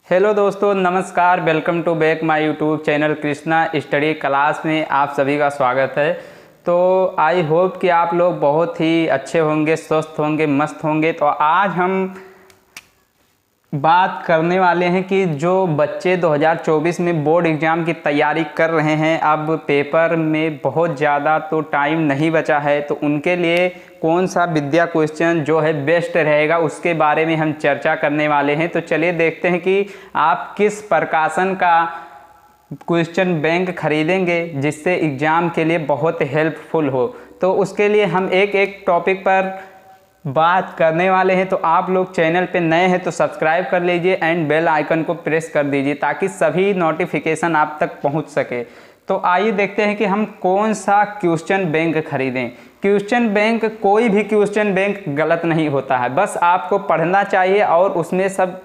Hello दोस्तों, नमस्कार। Welcome to back my YouTube channel Krishna study class में आप सभी का स्वागत है। तो आई होप कि आप लोग बहुत ही अच्छे होंगे, स्वस्थ होंगे, मस्त होंगे। तो आज हम बात करने वाले हैं कि जो बच्चे 2024 में बोर्ड एग्ज़ाम की तैयारी कर रहे हैं, अब पेपर में बहुत ज़्यादा तो टाइम नहीं बचा है, तो उनके लिए कौन सा विद्या क्वेश्चन जो है बेस्ट रहेगा उसके बारे में हम चर्चा करने वाले हैं। तो चलिए देखते हैं कि आप किस प्रकाशन का क्वेश्चन बैंक खरीदेंगे जिससे एग्ज़ाम के लिए बहुत हेल्पफुल हो। तो उसके लिए हम एक एक टॉपिक पर बात करने वाले हैं। तो आप लोग चैनल पे नए हैं तो सब्सक्राइब कर लीजिए एंड बेल आइकन को प्रेस कर दीजिए ताकि सभी नोटिफिकेशन आप तक पहुंच सके। तो आइए देखते हैं कि हम कौन सा क्वेश्चन बैंक खरीदें। क्वेश्चन बैंक, कोई भी क्वेश्चन बैंक गलत नहीं होता है, बस आपको पढ़ना चाहिए और उसमें सब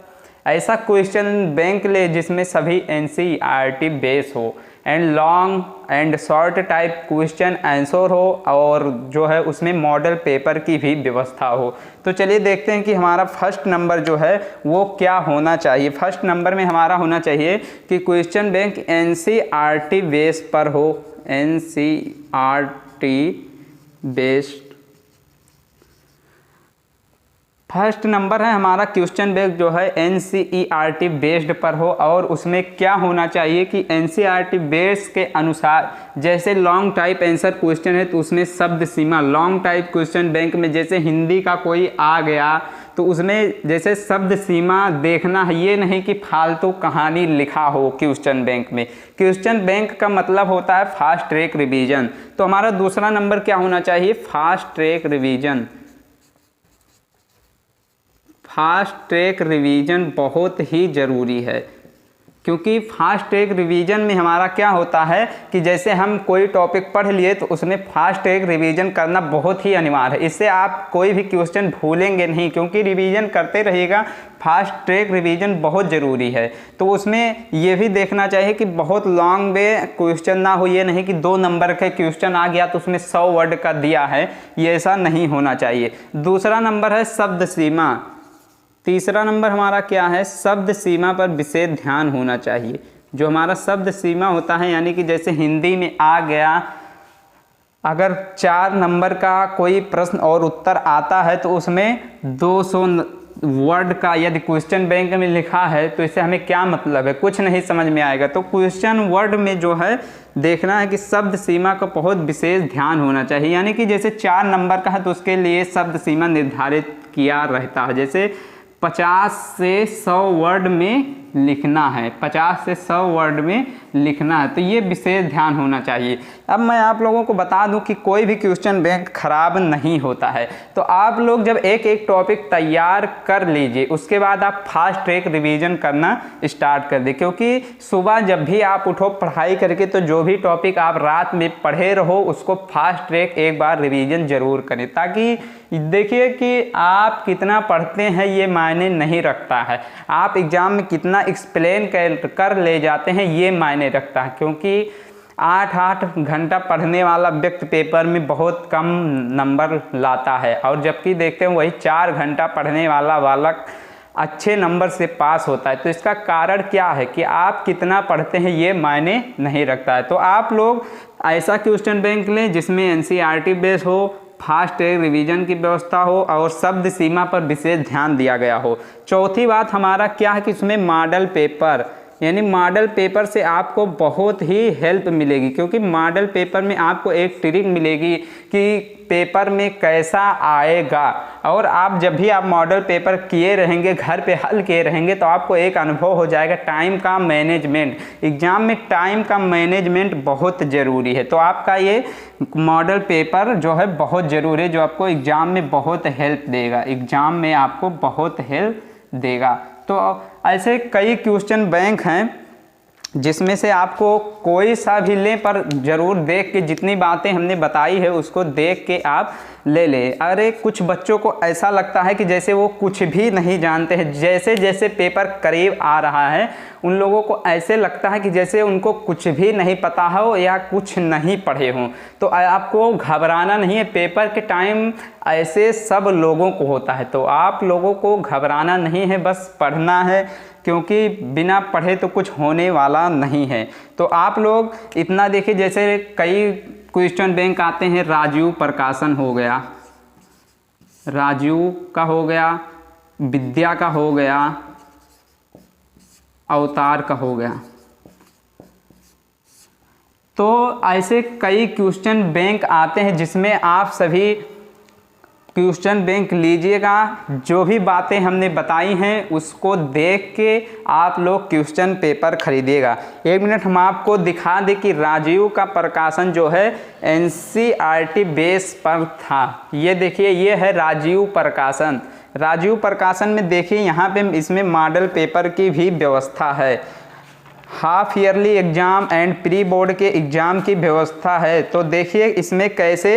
ऐसा क्वेश्चन बैंक ले जिसमें सभी NCERT बेस हो and long and short type question answer हो और जो है उसमें मॉडल पेपर की भी व्यवस्था हो। तो चलिए देखते हैं कि हमारा फर्स्ट नंबर जो है वो क्या होना चाहिए। फर्स्ट नंबर में हमारा होना चाहिए कि क्वेश्चन बैंक NCERT बेस पर हो, NCERT बेस्ड। फर्स्ट नंबर है हमारा क्वेश्चन बैंक जो है NCERT बेस्ड पर हो और उसमें क्या होना चाहिए कि NCERT बेस के अनुसार, जैसे लॉन्ग टाइप आंसर क्वेश्चन है तो उसमें शब्द सीमा, लॉन्ग टाइप क्वेश्चन बैंक में जैसे हिंदी का कोई आ गया तो उसमें जैसे शब्द सीमा देखना है, ये नहीं कि फालतू कहानी लिखा हो क्वेश्चन बैंक में। क्वेश्चन बैंक का मतलब होता है फास्ट ट्रैक रिवीजन। तो हमारा दूसरा नंबर क्या होना चाहिए? Fast track revision. Fast track revision बहुत ही ज़रूरी है क्योंकि फास्ट ट्रैक रिवीजन में हमारा क्या होता है कि जैसे हम कोई टॉपिक पढ़ लिए तो उसमें फास्ट ट्रैक रिवीजन करना बहुत ही अनिवार्य है। इससे आप कोई भी क्वेश्चन भूलेंगे नहीं क्योंकि रिवीजन करते रहिएगा। फास्ट ट्रैक रिवीजन बहुत ज़रूरी है। तो उसमें ये भी देखना चाहिए कि बहुत लॉन्ग में क्वेश्चन ना हो, ये नहीं कि 2 नंबर का क्वेश्चन आ गया तो उसमें 100 वर्ड का दिया है, ये ऐसा नहीं होना चाहिए। दूसरा नंबर है शब्द सीमा। तीसरा नंबर हमारा क्या है? शब्द सीमा पर विशेष ध्यान होना चाहिए। जो हमारा शब्द सीमा होता है यानी कि जैसे हिंदी में आ गया, अगर 4 नंबर का कोई प्रश्न और उत्तर आता है तो उसमें 200 वर्ड का यदि क्वेश्चन बैंक में लिखा है तो इससे हमें क्या मतलब है, कुछ नहीं समझ में आएगा। तो क्वेश्चन वर्ड में जो है देखना है कि शब्द सीमा का बहुत विशेष ध्यान होना चाहिए। यानी कि जैसे 4 नंबर का है तो उसके लिए शब्द सीमा निर्धारित किया रहता है। जैसे 50 से 100 वर्ड में लिखना है, 50 से 100 वर्ड में लिखना है, तो ये विशेष ध्यान होना चाहिए। अब मैं आप लोगों को बता दूं कि कोई भी क्वेश्चन बैंक खराब नहीं होता है। तो आप लोग जब एक एक टॉपिक तैयार कर लीजिए उसके बाद आप फास्ट ट्रैक रिवीजन करना स्टार्ट कर दें, क्योंकि सुबह जब भी आप उठो पढ़ाई करके तो जो भी टॉपिक आप रात में पढ़े रहो उसको फास्ट ट्रैक एक बार रिवीजन ज़रूर करें, ताकि देखिए कि आप कितना पढ़ते हैं ये मायने नहीं रखता है, आप एग्ज़ाम में कितना एक्सप्लेन कर ले जाते हैं ये मायने रखता है। क्योंकि 8 घंटा पढ़ने वाला व्यक्ति पेपर में बहुत कम नंबर लाता है और जबकि देखते हैं वही 4 घंटा पढ़ने वाला बालक अच्छे नंबर से पास होता है। तो इसका कारण क्या है कि आप कितना पढ़ते हैं ये मायने नहीं रखता है। तो आप लोग ऐसा क्वेश्चन बैंक लें जिसमें NCERT बेस हो, फास्ट ट्रैक रिवीजन की व्यवस्था हो और शब्द सीमा पर विशेष ध्यान दिया गया हो। चौथी बात हमारा क्या है कि इसमें मॉडल पेपर, यानी मॉडल पेपर से आपको बहुत ही हेल्प मिलेगी, क्योंकि मॉडल पेपर में आपको एक ट्रिक मिलेगी कि पेपर में कैसा आएगा। और आप जब भी आप मॉडल पेपर किए रहेंगे, घर पे हल किए रहेंगे, तो आपको एक अनुभव हो जाएगा टाइम का मैनेजमेंट। एग्ज़ाम में टाइम का मैनेजमेंट बहुत ज़रूरी है। तो आपका ये मॉडल पेपर जो है बहुत ज़रूरी है, जो आपको एग्ज़ाम में बहुत हेल्प देगा, एग्ज़ाम में आपको बहुत हेल्प देगा। तो ऐसे कई क्वेश्चन बैंक हैं जिसमें से आपको कोई सा भी लें, पर ज़रूर देख के जितनी बातें हमने बताई है उसको देख के आप ले लें। अरे कुछ बच्चों को ऐसा लगता है कि जैसे वो कुछ भी नहीं जानते हैं, जैसे जैसे पेपर करीब आ रहा है उन लोगों को ऐसे लगता है कि जैसे उनको कुछ भी नहीं पता हो या कुछ नहीं पढ़े हों। तो आपको घबराना नहीं है, पेपर के टाइम ऐसे सब लोगों को होता है। तो आप लोगों को घबराना नहीं है, बस पढ़ना है, क्योंकि बिना पढ़े तो कुछ होने वाला नहीं है। तो आप लोग इतना देखिए, जैसे कई क्वेश्चन बैंक आते हैं, राजीव प्रकाशन हो गया, राजीव का हो गया, विद्या का हो गया, अवतार का हो गया। तो ऐसे कई क्वेश्चन बैंक आते हैं जिसमें आप सभी क्वेश्चन बैंक लीजिएगा। जो भी बातें हमने बताई हैं उसको देख के आप लोग क्वेश्चन पेपर खरीदिएगा। 1 मिनट हम आपको दिखा दें कि राजीव का प्रकाशन जो है NCERT बेस पर था। ये देखिए, ये है राजीव प्रकाशन। राजीव प्रकाशन में देखिए यहाँ पे इसमें मॉडल पेपर की भी व्यवस्था है, half yearly exam and pre board के एग्ज़ाम की व्यवस्था है। तो देखिए इसमें कैसे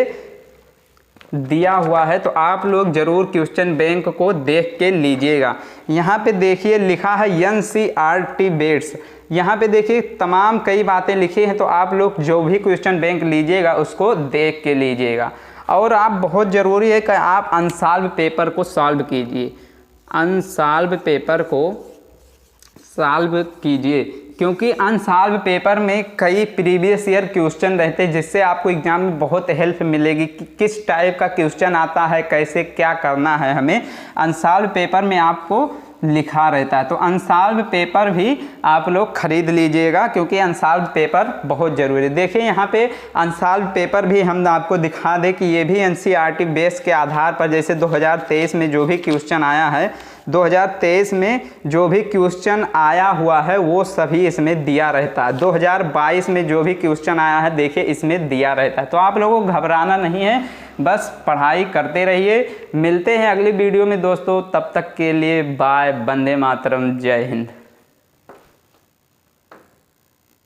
दिया हुआ है, तो आप लोग ज़रूर क्वेश्चन बैंक को देख के लीजिएगा। यहाँ पे देखिए लिखा है NCERT बेस, यहाँ पे देखिए तमाम कई बातें लिखी हैं। तो आप लोग जो भी क्वेश्चन बैंक लीजिएगा उसको देख के लीजिएगा। और आप बहुत ज़रूरी है कि आप अनसॉल्व पेपर को सॉल्व कीजिए, अनसॉल्व पेपर को सॉल्व कीजिए, क्योंकि अनसॉल्व पेपर में कई प्रीवियस ईयर क्वेश्चन रहते हैं जिससे आपको एग्जाम में बहुत हेल्प मिलेगी कि किस टाइप का क्वेश्चन आता है, कैसे क्या करना है हमें। अनसॉल्व पेपर में आपको लिखा रहता है। तो अनसॉल्व पेपर भी आप लोग खरीद लीजिएगा, क्योंकि अनसॉल्व पेपर बहुत ज़रूरी है। देखिए यहाँ पे अनसॉल्व पेपर भी हम आपको दिखा दें कि ये भी NCERT बेस के आधार पर, जैसे 2023 में जो भी क्वेश्चन आया है, 2023 में जो भी क्वेश्चन आया हुआ है वो सभी इसमें दिया रहता है। 2022 में जो भी क्वेश्चन आया है देखिए इसमें दिया रहता है। तो आप लोगों को घबराना नहीं है, बस पढ़ाई करते रहिए। मिलते हैं अगली वीडियो में दोस्तों, तब तक के लिए बाय। वंदे मातरम, जय हिंद।